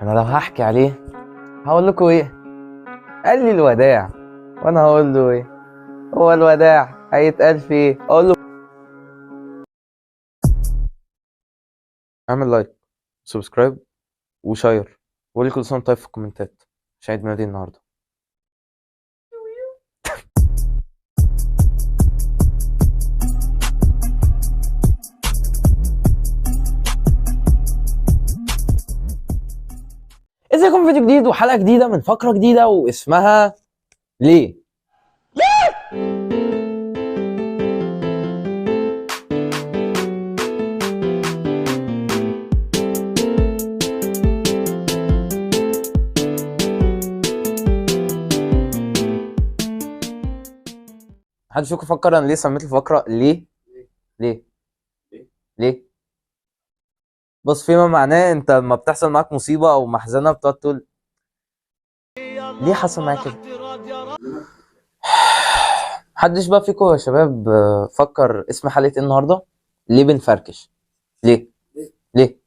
انا لو هحكي عليه هقول لكم ايه؟ قال لي الوداع، وانا هقول له ايه؟ هو الوداع هيتقال في ايه؟ اقول له اعمل لايك سبسكرايب وشير وقول لي كل سنه وأنت طيب في الكومنتات عشان عيد ميلادي النهارده. ازيكم؟ فيديو جديد وحلقه جديده من فقره جديده واسمها ليه؟ محدش فيكم فكر انا ليه سميت الفقره ليه؟ ليه؟ ليه؟ بص، فيما معناه انت لما بتحصل معاك مصيبه او محزنه بتقعد تقول ليه حصل معايا كده؟ محدش بقى فيكم يا شباب فكر اسم حلقه ايه النهارده؟ ليه بنفركش؟ ليه؟ ليه؟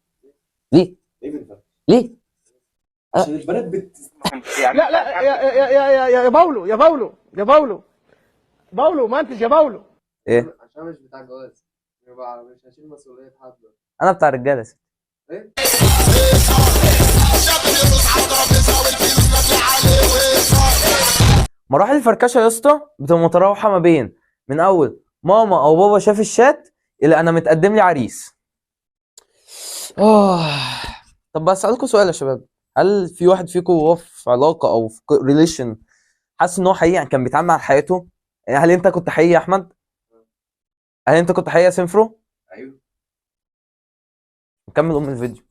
ليه؟ ليه؟ عشان البنات لا لا يا باولو يا باولو يا باولو باولو منتج يا باولو. ايه؟ عشان مش بتاع جواز، مش هشيل مسؤولية حد. انا بتاع رجاله ست. ايه؟ مراحل الفركشه يا اسطى بتبقى متراوحه ما بين من اول ماما او بابا شاف الشات الى انا متقدم لي عريس. اه. طب بسألكوا سؤال يا شباب، هل في واحد فيكم وهو في علاقه او في ريليشن حاسس ان هو حقيقي يعني كان بيتعامل مع حياته؟ يعني هل انت كنت حقيقي يا احمد؟ هل انت كنت حقيقي يا سنفرو؟ ايوه. نكمل الفيديو.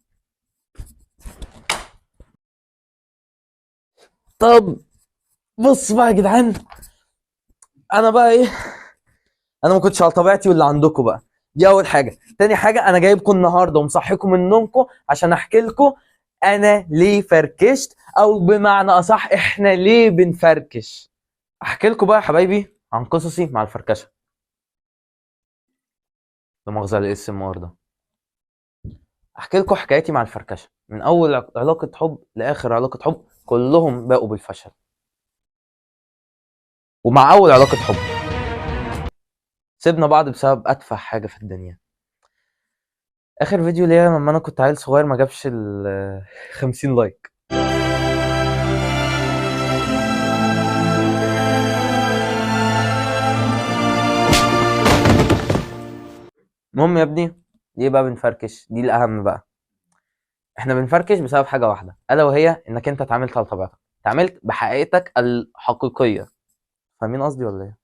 طب بص بقى يا جدعان، انا بقى ايه؟ انا ما كنتش على طبيعتي واللي عندكم بقى. دي اول حاجه. تاني حاجه، انا جايبكم النهارده ومصحيكم من نومكم عشان احكي لكم انا ليه فركشت، او بمعنى اصح احنا ليه بنفركش. احكي لكم بقى يا حبايبي عن قصصي مع الفركشه. لا مؤاخذه على الاسم ده. احكي لكم حكايتي مع الفركشه من اول علاقه حب لاخر علاقه حب، كلهم باقوا بالفشل. ومع اول علاقه حب سيبنا بعض بسبب اتفه حاجه في الدنيا. اخر فيديو ليا لما انا كنت عيل صغير ما جابش ال 50 لايك. المهم يا ابني، ليه بقى بنفركش؟ دي الاهم بقى. احنا بنفركش بسبب حاجه واحده، الا وهي انك انت اتعاملت على طبيعتك، اتعاملت بحقيقتك الحقيقيه. فاهمين قصدي ولا ايه؟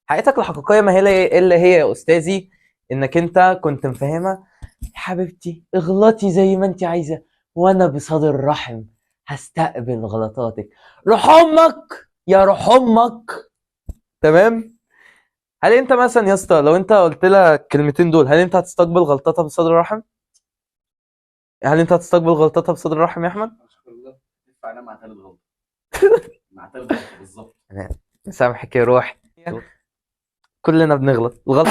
حقيقتك الحقيقيه ما هي الا هي يا استاذي، انك انت كنت مفهمه يا حبيبتي اغلطي زي ما انت عايزه وانا بصدر رحم هستقبل غلطاتك. روح امك يا روح امك. تمام. هل انت مثلا يا اسطى لو انت قلت لها الكلمتين دول، هل انت هتستقبل غلطاتها بصدر رحم؟ هل انت هتستقبل غلطاتها بصدر رحم يا احمد؟ اشكر الله. ينفع انام مع تالت غلطة. مع تالت غلطة بالظبط. سامحك يا روح. كلنا بنغلط الغلط.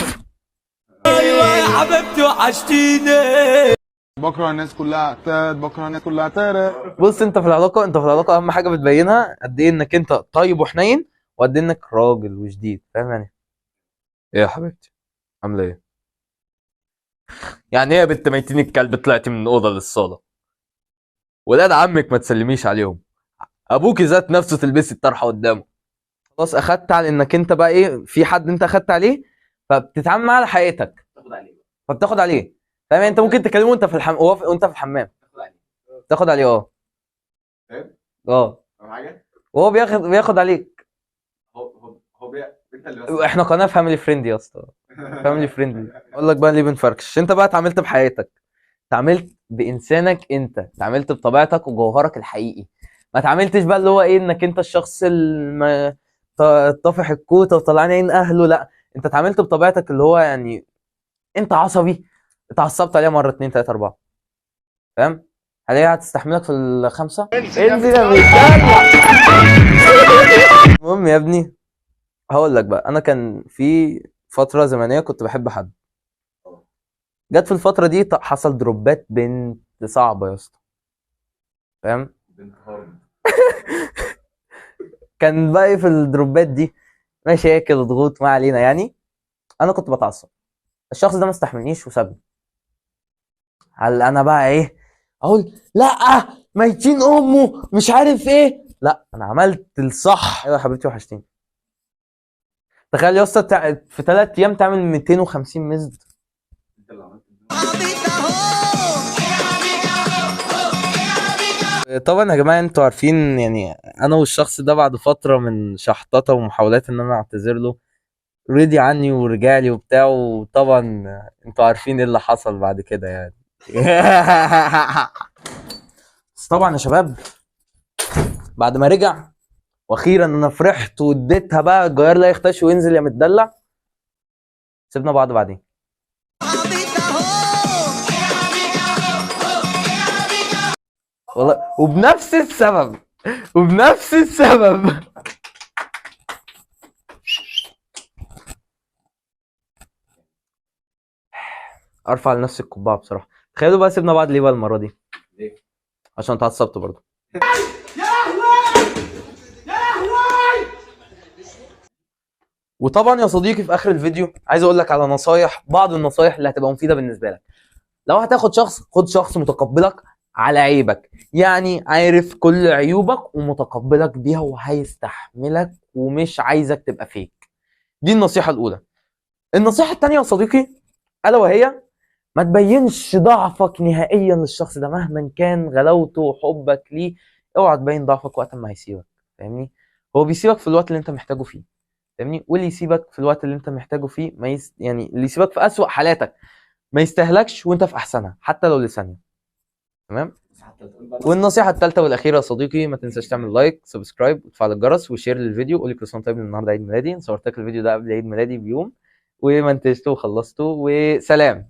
ايوه يا حبيبتي وحشتيني. بكره الناس كلها بكره الناس كلها بص، انت في العلاقه اهم حاجه بتبينها قد ايه انك انت طيب وحنين، وقد ايه انك راجل وشديد. فاهم يعني ايه يا حبيبتي؟ عامله ايه؟ يعني ايه يا بنت ميتين الكلب طلعتي من الاوضه للصاله؟ ولاد عمك ما تسلميش عليهم، ابوكي ذات نفسه تلبسي الطرحه قدامه. خلاص اخدت على انك انت بقى ايه، في حد انت اخدت عليه فبتتعامل معاه على حقيقتك، تاخد عليه. فبتاخد عليه. فاهم يعني؟ انت ممكن تكلمه وانت في وانت في الحمام تاخد عليه. تاخد عليه. اه. فاهم؟ اه. فاهم حاجة؟ وهو بياخد عليك. انت اللي بس. احنا قناه فاميلي فريندلي يا اسطى، فاميلي فريندلي. اقول لك بقى ليه بنفركش. انت بقى اتعاملت بحياتك، اتعاملت بانسانك، انت اتعاملت بطبيعتك وجوهرك الحقيقي. ما اتعاملتش بقى اللي هو ايه، انك انت الشخص طافح الكوته وطلعني عين اهله. لا، انت اتعاملت بطبيعتك اللي هو يعني انت عصبي، اتعصبت عليها مره اتنين تلاته اربعه. فاهم؟ هل هي هتستحملك في الخمسه؟ انزل يا بيتدلع. المهم يا ابني، هقول لك بقى، انا كان في فتره زمنيه كنت بحب حد. جت في الفتره دي حصل دروبات بنت صعبه يا اسطى، فاهم؟ بنت هارد. كان بقى إيه في الدروبات دي؟ مشاكل، ضغوط، ما علينا يعني. انا كنت بتعصب، الشخص ده ما استحملنيش وسابني. هل انا بقى ايه اقول لا ميتين امه مش عارف ايه؟ لا، انا عملت الصح. ايوه يا حبيبتي وحشتيني. تخيل يا اسطى في 3 ايام تعمل 250 مزد. انت اللي عملت طبعا يا جماعه انتوا عارفين يعني انا والشخص ده بعد فتره من شحططه ومحاولات ان انا اعتذر له رضي عني ورجع لي وبتاع، وطبعا انتوا عارفين ايه اللي حصل بعد كده يعني. بس طبعا يا شباب بعد ما رجع واخيرا انا فرحت واديتها بقى الجيار لا يختش وينزل يا متدلع، سيبنا بعض بعدين. والله وبنفس السبب، وبنفس السبب. ارفع لنفسي القبعه بصراحه. تخيلوا بقى سيبنا بعض ليه بقى المره دي؟ ليه؟ عشان اتعصبت برضه. وطبعا يا صديقي في اخر الفيديو عايز اقول لك على نصايح، بعض النصايح اللي هتبقى مفيده بالنسبه لك. لو هتاخد شخص خد شخص متقبلك على عيبك، يعني عارف كل عيوبك ومتقبلك بيها وهيستحملك ومش عايزك تبقى فيك. دي النصيحه الاولى. النصيحه الثانيه يا صديقي الا وهي ما تبينش ضعفك نهائيا للشخص ده مهما كان غلاوته وحبك ليه. اوعى تبين ضعفك وقت ما هيسيبك، فاهمني؟ هو بيسيبك في الوقت اللي انت محتاجه فيه، فاهمني؟ واللي يسيبك في الوقت اللي انت محتاجه فيه يعني اللي يسيبك في اسوأ حالاتك ما يستهلكش وانت في احسنها حتى لو لثانيه. تمام؟ حتى تقول بقى والنصيحه الثالثه والاخيره يا صديقي ما تنساش تعمل لايك سبسكرايب وتفعل الجرس وشير للفيديو. قول لي كل سنه طيب النهارده عيد ميلادي، صورت لك الفيديو ده قبل عيد ميلادي بيوم ومنتجته وخلصته وسلام.